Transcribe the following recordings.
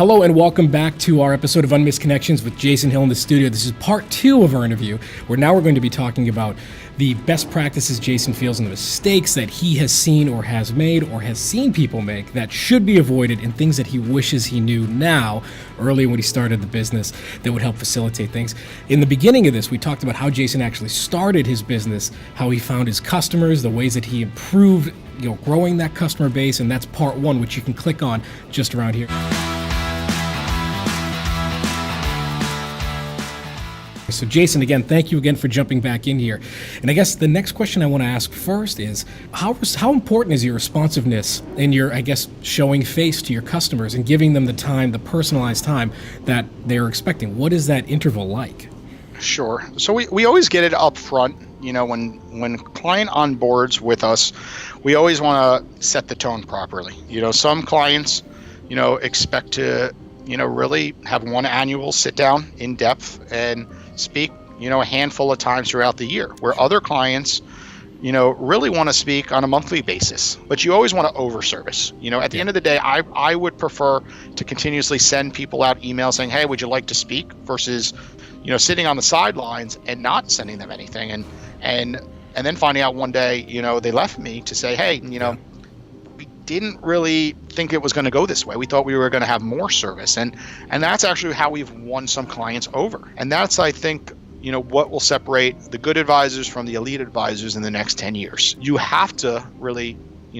Hello and welcome back to our episode of Unmissed Connections with Jason Hill in the studio. This is part 2 of our interview, where now we're going to be talking about the best practices Jason feels and the mistakes that he has seen or has made or has seen people make that should be avoided, and things that he wishes he knew now, earlier when he started the business, that would help facilitate things. In the beginning of this, we talked about how Jason actually started his business, how he found his customers, the ways that he improved, growing that customer base, and that's part 1, which you can click on just around here. So Jason, again, thank you again for jumping back in here. And I guess the next question I want to ask first is, how important is your responsiveness in your, showing face to your customers and giving them the time, the personalized time that they're expecting? What is that interval like? Sure. So we always get it up front. When client onboards with us, we always want to set the tone properly. Some clients, expect to, really have one annual sit down in depth and speak, a handful of times throughout the year, where other clients, really want to speak on a monthly basis. But you always want to over-service. At the end of the day, I would prefer to continuously send people out emails saying, hey, would you like to speak, versus, sitting on the sidelines and not sending them anything. And then finding out one day, they left me to say, hey, we didn't really think it was going to go this way. We thought we were going to have more service. And that's actually how we've won some clients over. And that's, I think, what will separate the good advisors from the elite advisors in the next 10 years. You have to really,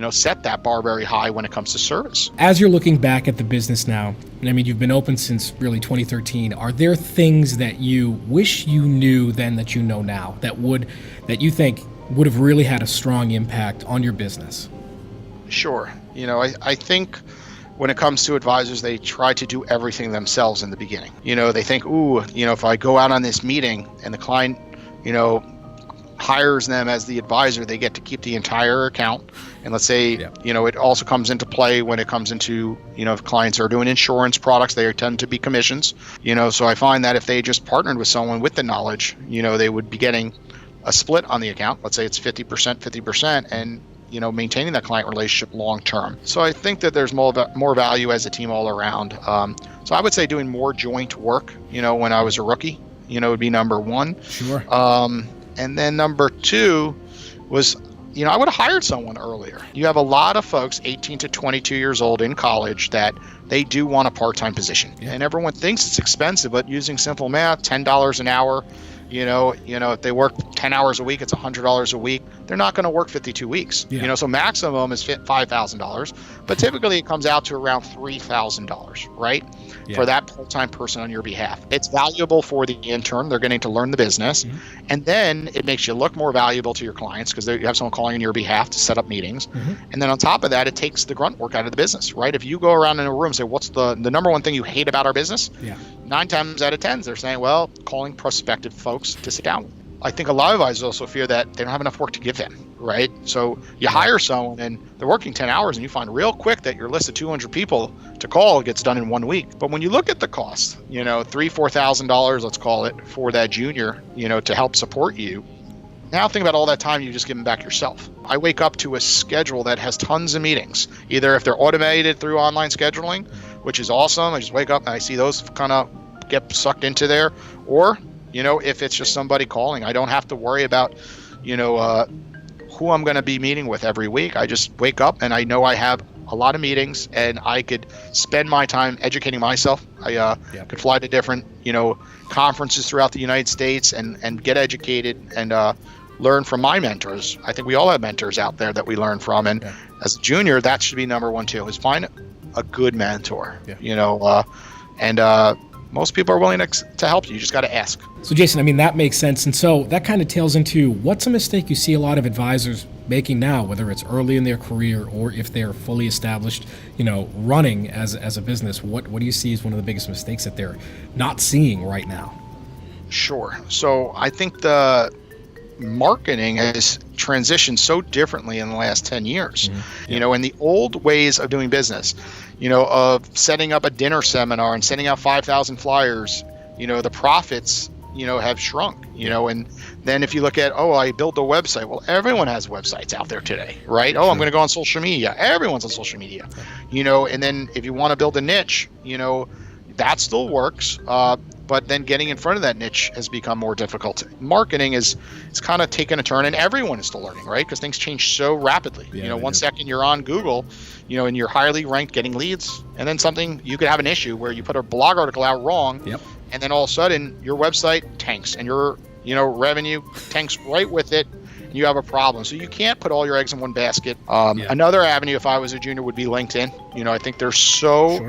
set that bar very high when it comes to service. As you're looking back at the business now, you've been open since really 2013. Are there things that you wish you knew then that you know now that you think would have really had a strong impact on your business? Sure. I think when it comes to advisors, they try to do everything themselves in the beginning. They think, if I go out on this meeting and the client, hires them as the advisor, they get to keep the entire account. And let's say, it also comes into play when it comes into, if clients are doing insurance products, they tend to be commissions. So I find that if they just partnered with someone with the knowledge, they would be getting a split on the account. Let's say it's 50%, and maintaining that client relationship long term. So I think that there's more value as a team all around. So I would say doing more joint work, when I was a rookie, would be number 1. Sure. And then number 2 was, I would have hired someone earlier. You have a lot of folks 18 to 22 years old in college that they do want a part-time position. Yeah. And everyone thinks it's expensive, but using simple math, $10 an hour, if they work 10 hours a week, it's $100 a week. They're not going to work 52 weeks. Yeah. So maximum is $5,000, but typically it comes out to around $3,000, right? Yeah. For that part-time person on your behalf. It's valuable for the intern. They're getting to learn the business. Mm-hmm. And then it makes you look more valuable to your clients because you have someone calling on your behalf to set up meetings. Mm-hmm. And then on top of that, it takes the grunt work out of the business, right? If you go around in a room and say, what's the number one thing you hate about our business? Yeah. 9 times out of 10, they're saying, well, calling prospective folks to sit down. I think a lot of advisors also fear that they don't have enough work to give them, right? So you hire someone and they're working 10 hours and you find real quick that your list of 200 people to call gets done in 1 week. But when you look at the cost, $3,000-$4,000, let's call it, for that junior, to help support you. Now think about all that time you've just given back yourself. I wake up to a schedule that has tons of meetings, either if they're automated through online scheduling, which is awesome. I just wake up and I see those kind of get sucked into there, or if it's just somebody calling, I don't have to worry about, who I'm going to be meeting with every week. I just wake up and I know I have a lot of meetings and I could spend my time educating myself. I could fly to different, conferences throughout the United States and get educated and learn from my mentors. I think we all have mentors out there that we learn from. And as a junior, that should be number 1 too, is find a good mentor, most people are willing to help you. You just got to ask. So Jason, that makes sense. And so that kind of tails into what's a mistake you see a lot of advisors making now, whether it's early in their career or if they're fully established, running as a business. What do you see as one of the biggest mistakes that they're not seeing right now? Sure. So I think the marketing has transitioned so differently in the last 10 years. Mm-hmm. In the old ways of doing business, of setting up a dinner seminar and sending out 5,000 flyers, the profits have shrunk, and then if you look at, I built a website. Well, everyone has websites out there today, right? I'm going to go on social media. Everyone's on social media, and then if you want to build a niche, that still works. But then getting in front of that niche has become more difficult. Marketing it's kind of taken a turn, and everyone is still learning, right? Because things change so rapidly. One second you're on Google, and you're highly ranked getting leads, and then you could have an issue where you put a blog article out wrong, and then all of a sudden your website tanks and your revenue tanks right with it, and you have a problem. So you can't put all your eggs in one basket. Another avenue, if I was a junior, would be LinkedIn. I think there's so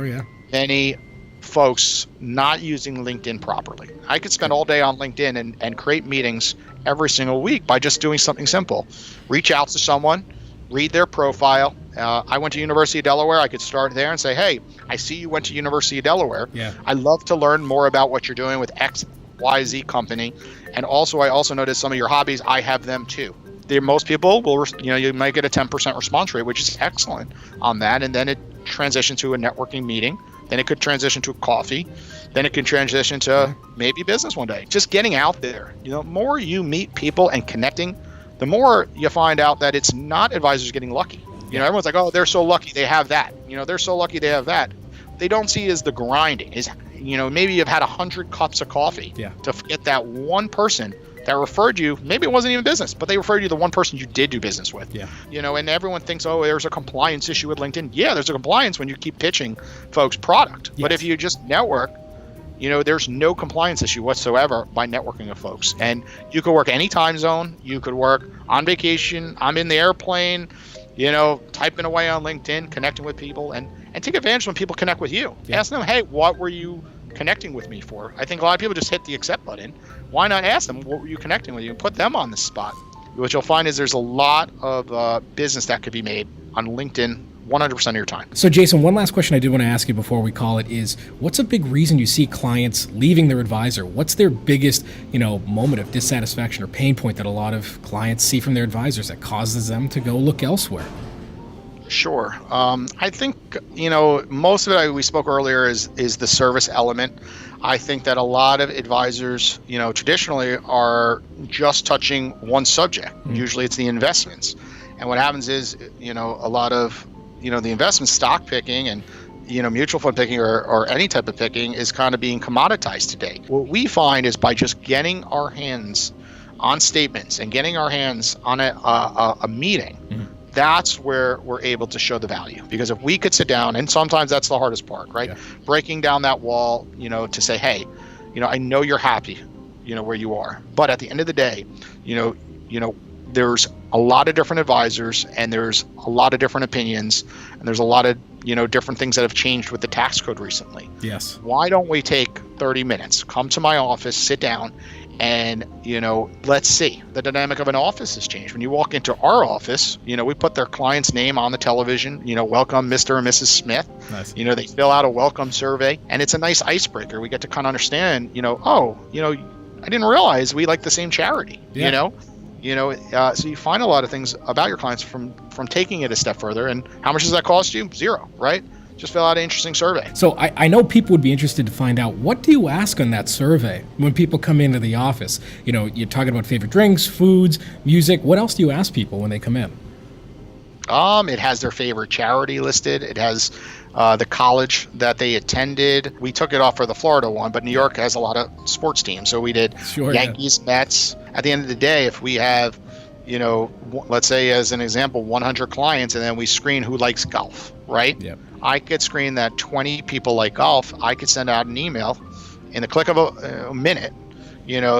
many folks not using LinkedIn properly. I could spend all day on LinkedIn and create meetings every single week by just doing something simple. Reach out to someone, read their profile. I went to University of Delaware. I could start there and say, hey, I see you went to University of Delaware. I'd love to learn more about what you're doing with XYZ company. And I also noticed some of your hobbies. I have them too. Most people will, you might get a 10% response rate, which is excellent on that. And then it transitions to a networking meeting. Then it could transition to a coffee. Then it can transition to maybe business one day. Just getting out there. The more you meet people and connecting, the more you find out that it's not advisors getting lucky. Everyone's like, oh, they're so lucky they have that. They're so lucky they have that. They don't see is the grinding. Maybe you've had 100 cups of coffee to get that one person that referred you. Maybe it wasn't even business, but they referred you to the one person you did do business with. And everyone thinks, oh, there's a compliance issue with LinkedIn. Yeah, there's a compliance when you keep pitching folks product. But if you just network, there's no compliance issue whatsoever by networking with folks. And you could work any time zone. You could work on vacation. I'm in the airplane, typing away on LinkedIn, connecting with people, and take advantage when people connect with you. Ask them, hey, what were you connecting with me for? I think a lot of people just hit the accept button. Why not ask them, what were you connecting with you, and put them on the spot? What you'll find is there's a lot of business that could be made on LinkedIn 100% of your time. So Jason, one last question I did want to ask you before we call it is, what's a big reason you see clients leaving their advisor? What's their biggest, moment of dissatisfaction or pain point that a lot of clients see from their advisors that causes them to go look elsewhere? Sure. I think, most of it we spoke earlier is the service element. I think that a lot of advisors, traditionally are just touching one subject. Usually it's the investments. And what happens is, a lot of, the investment stock picking and, mutual fund picking or any type of picking is kind of being commoditized today. What we find is by just getting our hands on statements and getting our hands on a meeting, that's where we're able to show the value. Because if we could sit down, and sometimes that's the hardest part, right? Breaking down that wall, to say, hey, I know you're happy, where you are. But at the end of the day, there's a lot of different advisors, and there's a lot of different opinions, and there's a lot of, different things that have changed with the tax code recently. Yes. Why don't we take 30 minutes, come to my office, sit down, and, let's see. The dynamic of an office has changed. When you walk into our office, we put their client's name on the television, welcome Mr. and Mrs. Smith. Nice. They fill out a welcome survey, and it's a nice icebreaker. We get to kind of understand, I didn't realize we like the same charity, so you find a lot of things about your clients from taking it a step further. And how much does that cost you? Zero, right? Just fill out an interesting survey. So I know people would be interested to find out, what do you ask on that survey when people come into the office? You're talking about favorite drinks, foods, music. What else do you ask people when they come in? It has their favorite charity listed. It has the college that they attended. We took it off for the Florida one, but New York has a lot of sports teams. So we did Yankees, Mets. At the end of the day, if we have, let's say as an example, 100 clients, and then we screen who likes golf, right? Yep. I could screen that 20 people like golf. I could send out an email in the click of a minute,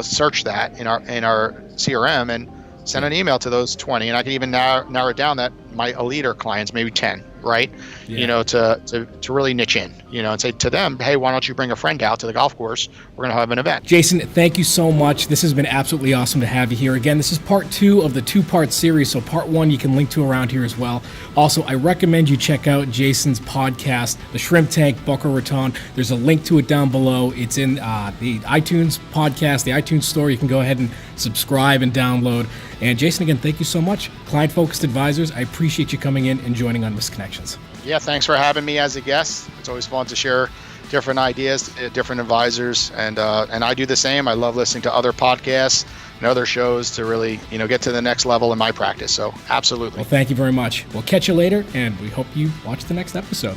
search that in our CRM and send an email to those 20. And I can even narrow it down that my leader clients, maybe 10, right? To really niche in, and say to them, hey, why don't you bring a friend out to the golf course? We're going to have an event. Jason, thank you so much. This has been absolutely awesome to have you here. Again, this is part 2 of the 2-part series. So part 1 you can link to around here as well. Also, I recommend you check out Jason's podcast, the Shrimp Tank Boca Raton. There's a link to it down below. It's in the iTunes podcast, the iTunes store. You can go ahead and subscribe and download. And Jason, again, thank you so much. Client-focused advisors, I appreciate you coming in and joining on Misconnections. Yeah, thanks for having me as a guest. It's always fun to share different ideas, different advisors, and I do the same. I love listening to other podcasts and other shows to really, get to the next level in my practice. So absolutely. Well, thank you very much. We'll catch you later, and we hope you watch the next episode.